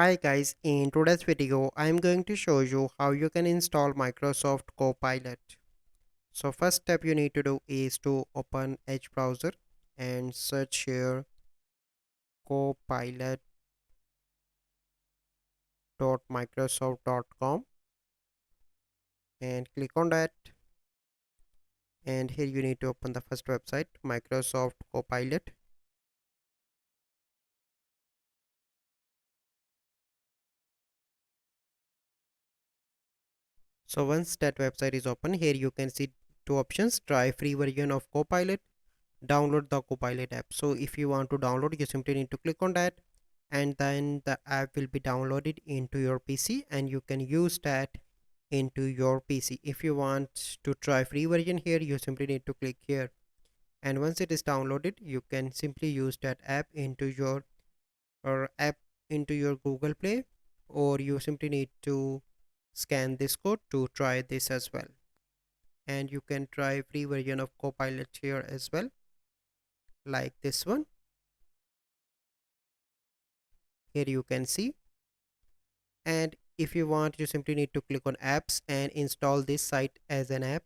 Hi guys, in today's video I am going to show you how you can install Microsoft Copilot. So first step you need to do is to open Edge browser and search here copilot.microsoft.com and click on that, and here you need to open the first website, Microsoft Copilot. So once that website is open, here you can see two options: try free version of Copilot, download the Copilot app. So if you want to download, you simply need to click on that, and then the app will be downloaded into your PC and you can use that into your PC. If you want to try free version, here you simply need to click here, and once it is downloaded you can simply use that app into your app into your Google Play, or you simply need to scan this code to try this as well. And you can try free version of Copilot here as well, like this one. Here you can see, and if you want you simply need to click on apps and install this site as an app.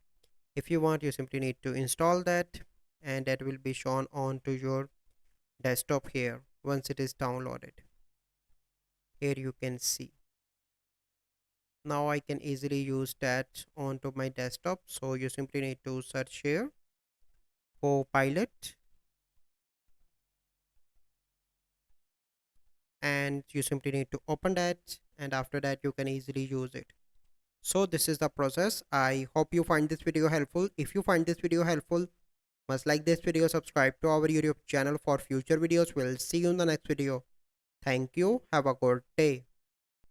If you want you simply need to install that, and that will be shown on to your desktop here once it is downloaded. Here you can see, now I can easily use that onto my desktop. So you simply need to search here Copilot, and you simply need to open that, and after that you can easily use it. So this is the process. I hope you find this video helpful. If you find this video helpful, must like this video, subscribe to our YouTube channel for future videos. We'll see you in the next video. Thank you. Have a good day.